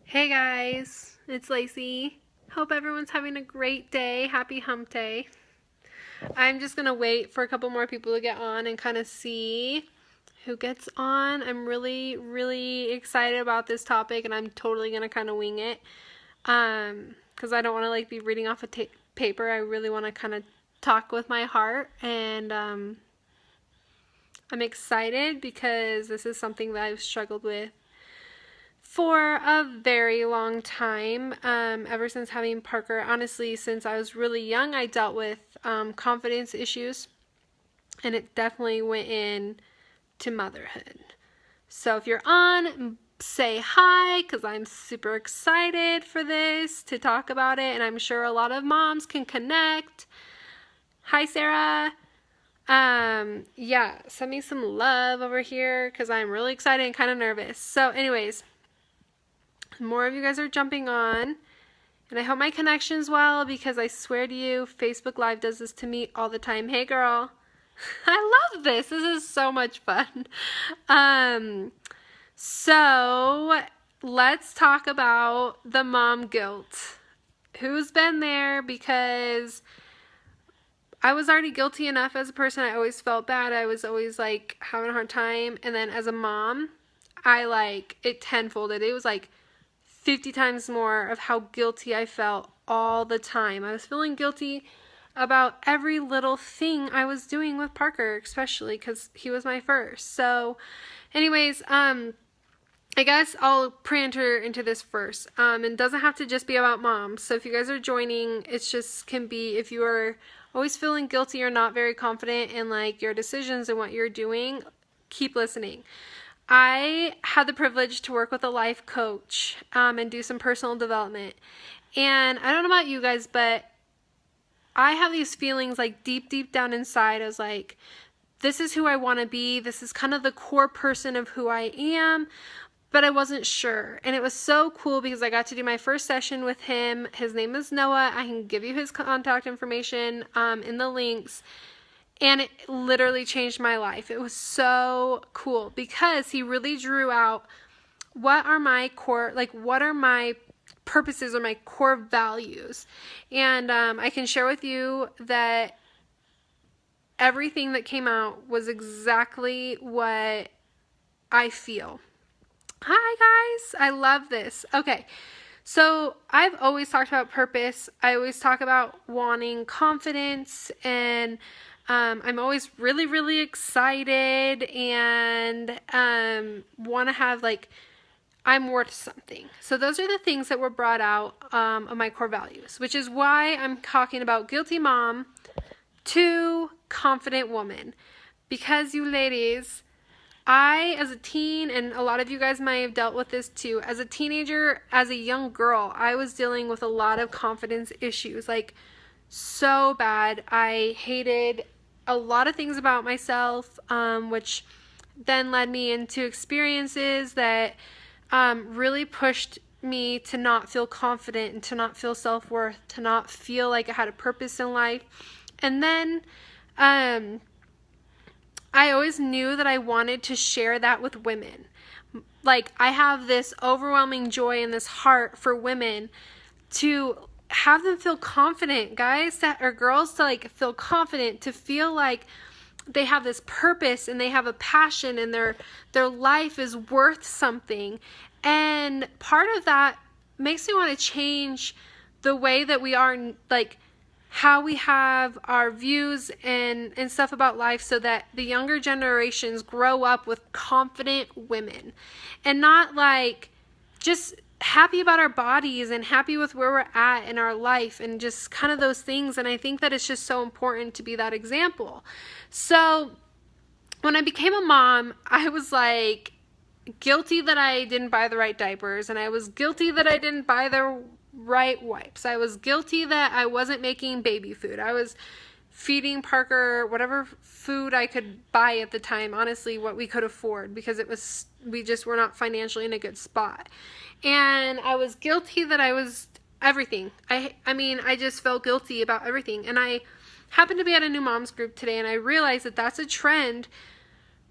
Hey guys, it's Lacey. Hope everyone's having a great day. Happy hump day. I'm just gonna wait for a couple more people to get on and kind of see who gets on. I'm really excited about this topic, and I'm totally gonna kind of wing it because I don't want to be reading off a paper. I really want to kind of talk with my heart, and I'm excited because this is something that I've struggled with for a very long time, ever since having Parker. Honestly, since I was really young, I dealt with confidence issues, and it definitely went in to motherhood. So if you're on, say hi, because I'm super excited for this, to talk about it, and I'm sure a lot of moms can connect. Hi, Sarah. Yeah, send me some love over here, because I'm really excited and kind of nervous. So anyways, more of you guys are jumping on, and I hope my connection's well, because I swear to you, Facebook Live does this to me all the time. Hey girl, I love this. This is so much fun. So let's talk about the mom guilt. Who's been there? Because I was already guilty enough as a person. I always felt bad. I was always having a hard time, and then as a mom, I it tenfolded. It was 50 times more of how guilty I felt all the time. I was feeling guilty about every little thing I was doing with Parker, especially because he was my first. So anyways, I guess I'll pre-enter into this first. It doesn't have to just be about moms. So if you guys are joining, it's just can be if you are always feeling guilty or not very confident in your decisions and what you're doing, keep listening. I had the privilege to work with a life coach and do some personal development. And I don't know about you guys, but I have these feelings deep down inside. I was this is who I want to be. This is kind of the core person of who I am, but I wasn't sure. And it was so cool because I got to do my first session with him. His name is Noah. I can give you his contact information in the links. And it literally changed my life. It was so cool because he really drew out what are my core, what are my purposes or my core values. And I can share with you that everything that came out was exactly what I feel. Hi guys, I love this. Okay. So I've always talked about purpose. I always talk about wanting confidence, and I'm always really excited and want to have I'm worth something. So those are the things that were brought out of my core values, which is why I'm talking about guilty mom to confident woman. Because you ladies, I, as a teen, and a lot of you guys might have dealt with this too, as a teenager, as a young girl, I was dealing with a lot of confidence issues, so bad. I hated a lot of things about myself, which then led me into experiences that really pushed me to not feel confident and to not feel self-worth, to not feel like I had a purpose in life. And then I always knew that I wanted to share that with women. I have this overwhelming joy and this heart for women to have them feel confident, guys, or girls, to feel confident, to feel like they have this purpose and they have a passion and their life is worth something. And part of that makes me want to change the way that we are, how we have our views and stuff about life, so that the younger generations grow up with confident women and not just happy about our bodies and happy with where we're at in our life and just kind of those things. And I think that it's just so important to be that example. So when I became a mom, I was guilty that I didn't buy the right diapers, and I was guilty that I didn't buy the right wipes. I was guilty that I wasn't making baby food. I was feeding Parker whatever food I could buy at the time, honestly, what we could afford, because we just were not financially in a good spot. And I was guilty that I was everything. I mean, I just felt guilty about everything. And I happened to be at a new moms group today, and I realized that that's a trend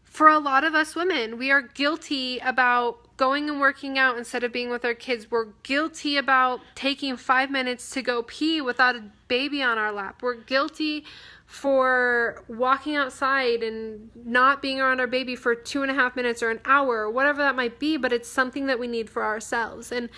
for a lot of us women. We are guilty about going and working out instead of being with our kids. We're guilty about taking 5 minutes to go pee without a baby on our lap. We're guilty for walking outside and not being around our baby for 2.5 minutes or an hour or whatever that might be, but it's something that we need for ourselves. And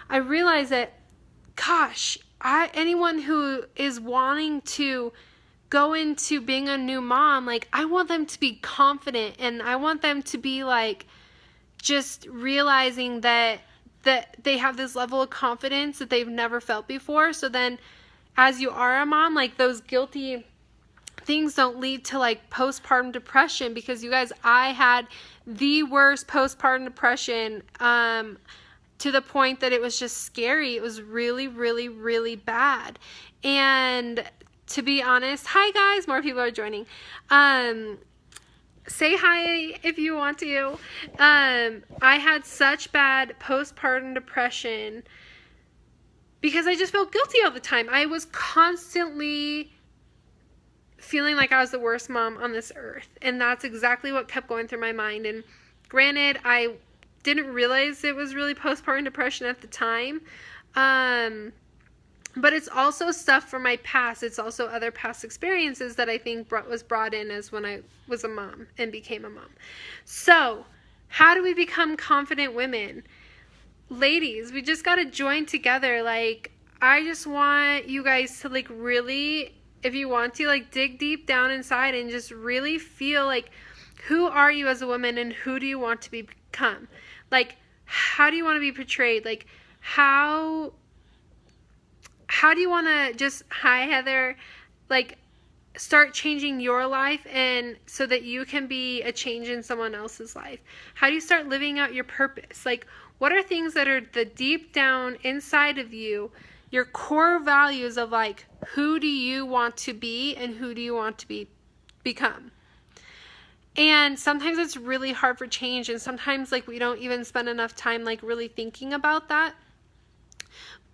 I realize that, gosh, anyone who is wanting to go into being a new mom, like, I want them to be confident, and I want them to be like just realizing that they have this level of confidence that they've never felt before. So then as you are a mom, like, those guilty things don't lead to like postpartum depression, because you guys, I had the worst postpartum depression to the point that it was just scary. It was really, really, really bad. And to be honest, hi guys, more people are joining. Say hi if you want to. I had such bad postpartum depression because I just felt guilty all the time. I was constantly feeling like I was the worst mom on this earth. And that's exactly what kept going through my mind. And granted, I didn't realize it was really postpartum depression at the time. But it's also stuff from my past. It's also other past experiences that I think was brought in as when I was a mom and became a mom. So, how do we become confident women? Ladies, we just got to join together. Like, I just want you guys to like really, if you want to, like dig deep down inside and just really feel like, who are you as a woman and who do you want to become? Like, how do you want to be portrayed? Like, how do you want to just, hi Heather, like start changing your life and so that you can be a change in someone else's life? How do you start living out your purpose? Like, what are things that are the deep down inside of you, your core values of like, who do you want to be and who do you want to become? And sometimes it's really hard for change, and sometimes like we don't even spend enough time like really thinking about that.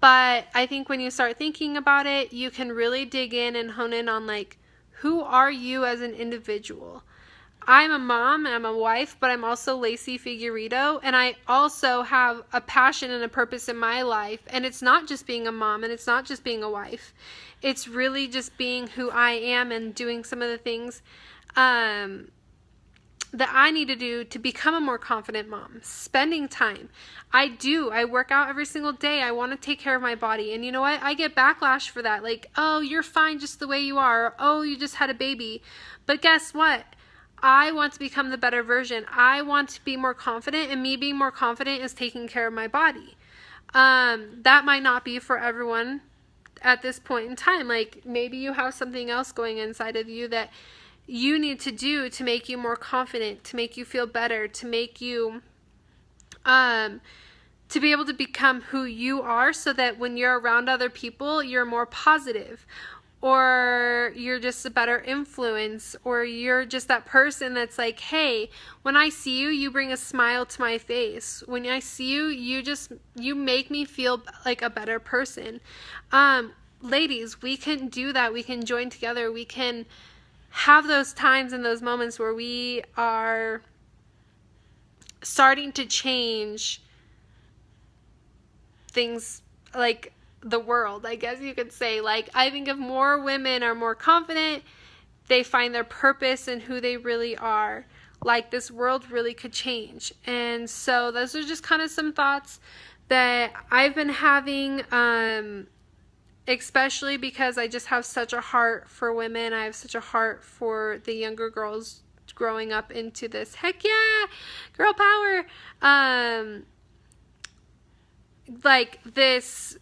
But I think when you start thinking about it, you can really dig in and hone in on like, who are you as an individual? I'm a mom, I'm a wife, but I'm also Lacie Figueredo, and I also have a passion and a purpose in my life. And it's not just being a mom, and it's not just being a wife. It's really just being who I am and doing some of the things that I need to do to become a more confident mom. Spending time. I work out every single day. I want to take care of my body. And you know what? I get backlash for that. Like, oh, you're fine just the way you are. Or, oh, you just had a baby. But guess what? I want to become the better version. I want to be more confident, and me being more confident is taking care of my body. That might not be for everyone at this point in time. Like, maybe you have something else going inside of you that you need to do to make you more confident, to make you feel better, to make you, to be able to become who you are, so that when you're around other people, you're more positive, or you're just a better influence, or you're just that person that's like, hey, when I see you, you bring a smile to my face. When I see you, you make me feel like a better person. Ladies, we can do that. We can join together. We can have those times and those moments where we are starting to change things, like the world, I guess you could say. Like, I think if more women are more confident, they find their purpose and who they really are, like, this world really could change. And so those are just kind of some thoughts that I've been having, especially because I just have such a heart for women. I have such a heart for the younger girls growing up into this, heck yeah, girl power, like this.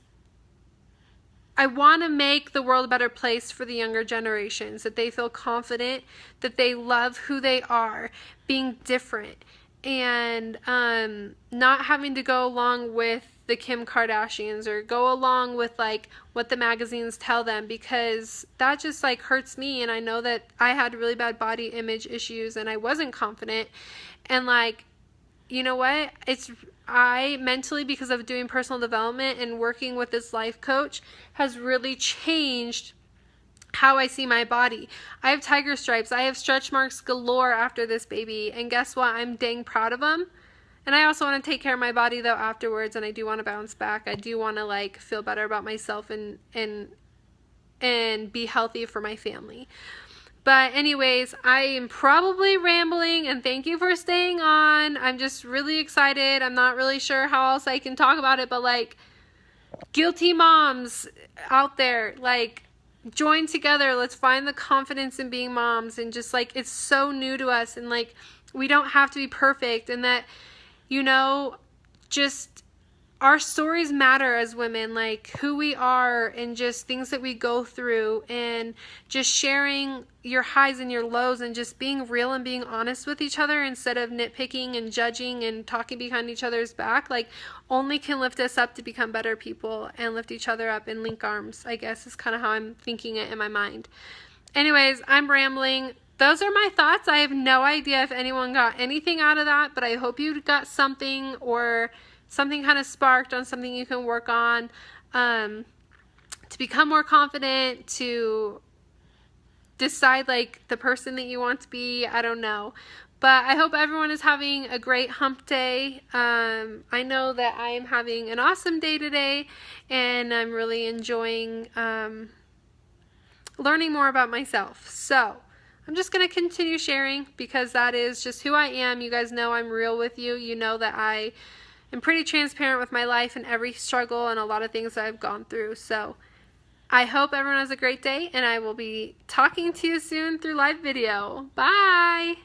I want to make the world a better place for the younger generations, that they feel confident, that they love who they are, being different, and not having to go along with the Kim Kardashians or go along with like what the magazines tell them, because that just like hurts me. And I know that I had really bad body image issues and I wasn't confident, and like, you know what, I mentally, because of doing personal development and working with this life coach, has really changed how I see my body. I have tiger stripes. I have stretch marks galore after this baby. And guess what? I'm dang proud of them. And I also want to take care of my body though afterwards, and I do want to bounce back. I do want to like feel better about myself and be healthy for my family. But anyways, I am probably rambling, and thank you for staying on. I'm just really excited. I'm not really sure how else I can talk about it, but like, guilty moms out there, like, join together. Let's find the confidence in being moms, and just like, it's so new to us, and like, we don't have to be perfect, and that, you know, just our stories matter as women, like who we are and just things that we go through, and just sharing your highs and your lows, and just being real and being honest with each other instead of nitpicking and judging and talking behind each other's back, like, only can lift us up to become better people and lift each other up and link arms, I guess is kind of how I'm thinking it in my mind. Anyways, I'm rambling. Those are my thoughts. I have no idea if anyone got anything out of that, but I hope you got something, or something kind of sparked on something you can work on to become more confident, to decide like the person that you want to be. I don't know. But I hope everyone is having a great hump day. I know that I am having an awesome day today, and I'm really enjoying learning more about myself. So I'm just going to continue sharing, because that is just who I am. You guys know I'm real with you. You know that I am pretty transparent with my life and every struggle and a lot of things that I've gone through. So I hope everyone has a great day, and I will be talking to you soon through live video. Bye!